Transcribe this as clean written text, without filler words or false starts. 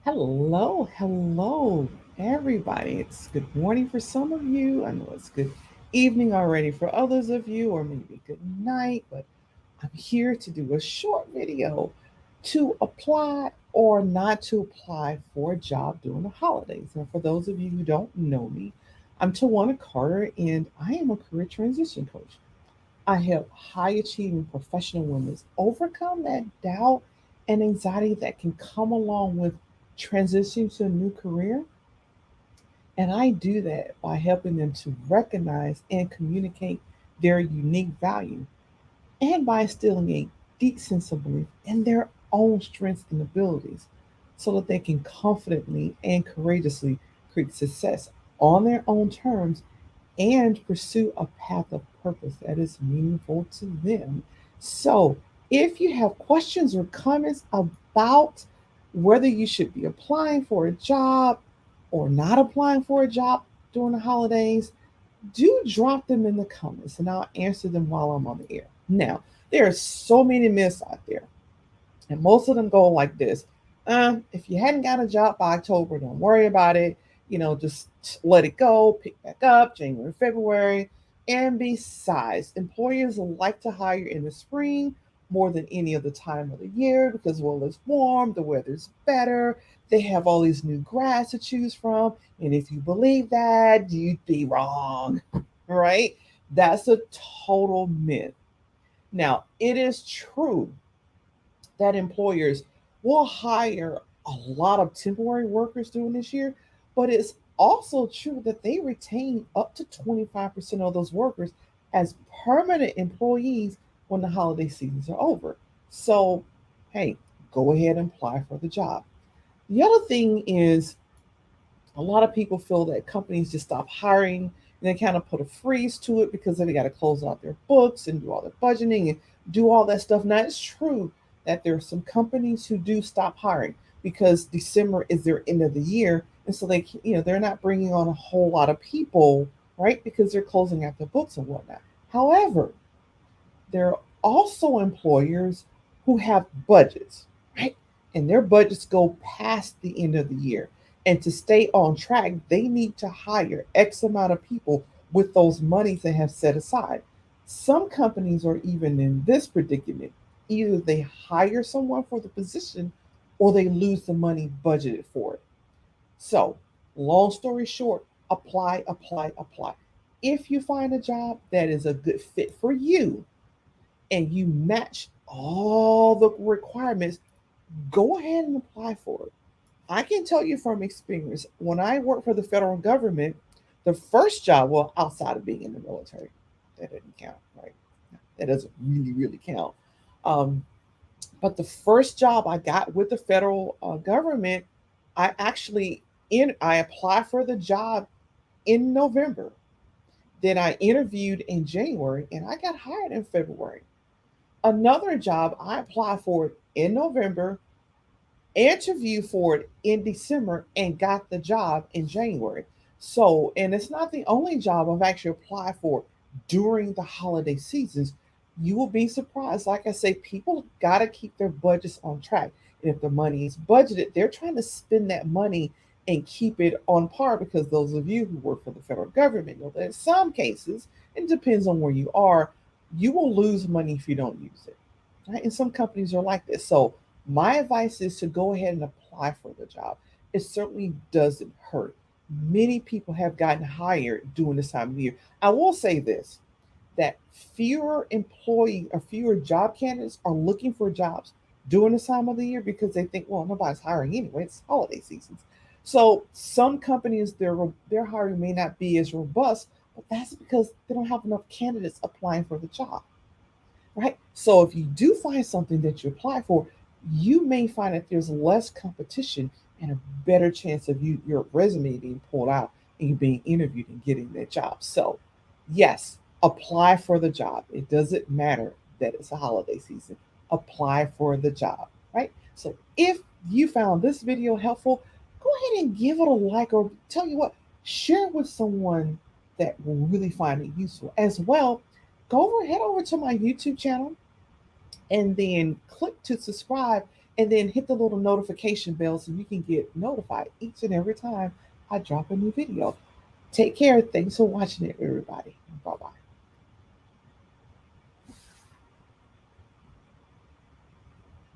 Hello, everybody. It's good morning for some of you. I know it's good evening already for others of you, or maybe good night, but I'm here to do a short video to apply or not to apply for a job during the holidays. And for those of you who don't know me, I'm Twanna Carter, and I am a career transition coach. I help high achieving professional women overcome that doubt and anxiety that can come along with transitioning to a new career. And I do that by helping them to recognize and communicate their unique value and by instilling a deep sense of belief in their own strengths and abilities so that they can confidently and courageously create success on their own terms and pursue a path of purpose that is meaningful to them. So, if you have questions or comments about whether you should be applying for a job or not applying for a job during the holidays, do drop them in the comments and I'll answer them while I'm on the air. Now, there are so many myths out there, and most of them go like this. If you hadn't got a job by October, don't worry about it. Just let it go, pick back up January, February. And besides, employers like to hire in the spring more than any other time of the year because, well, it's warm, the weather's better, they have all these new grads to choose from. And if you believe that, you'd be wrong, right? That's a total myth. Now, it is true that employers will hire a lot of temporary workers during this year, but it's also true that they retain up to 25% of those workers as permanent employees when the holiday seasons are over. So, hey, go ahead and apply for the job. The other thing is a lot of people feel that companies just stop hiring and they kind of put a freeze to it because then they got to close out their books and do all the budgeting and do all that stuff. Now, it's true that there are some companies who do stop hiring because December is their end of the year. And so they're not bringing on a whole lot of people, right? Because they're closing out their books and whatnot. However, there are also employers who have budgets, right? And their budgets go past the end of the year. And to stay on track, they need to hire X amount of people with those monies they have set aside. Some companies are even in this predicament. Either they hire someone for the position or they lose the money budgeted for it. So, long story short, apply, apply, apply. If you find a job that is a good fit for you, and you match all the requirements, go ahead and apply for it. I can tell you from experience, when I worked for the federal government, the first job, well, outside of being in the military, that doesn't count, right? That doesn't really count. Um, but the first job I got with the federal government, I actually I applied for the job in November. Then I interviewed in January, and I got hired in February. Another job, I applied for it in November, interviewed for it in December, and got the job in January. So, and it's not the only job I've actually applied for during the holiday seasons. You will be surprised. Like I say, people got to keep their budgets on track. And if the money is budgeted, they're trying to spend that money and keep it on par because those of you who work for the federal government know that in some cases, it depends on where you are, you will lose money if you don't use it. Right? And some companies are like this. So my advice is to go ahead and apply for the job. It certainly doesn't hurt. Many people have gotten hired during this time of year. I will say this, that fewer employee or fewer job candidates are looking for jobs during this time of the year because they think, well, nobody's hiring anyway. It's holiday seasons. So some companies, their hiring may not be as robust, but that's because they don't have enough candidates applying for the job, right? So if you do find something that you apply for, you may find that there's less competition and a better chance of your resume being pulled out and you being interviewed and getting that job. So, yes, apply for the job. It doesn't matter that it's a holiday season. Apply for the job, right? So, if you found this video helpful, go ahead and give it a like, or tell you what, share it with someone that will really find it useful. As well, head over to my YouTube channel and then click to subscribe and then hit the little notification bell so you can get notified each and every time I drop a new video. Take care. Thanks for watching it, everybody. Bye bye.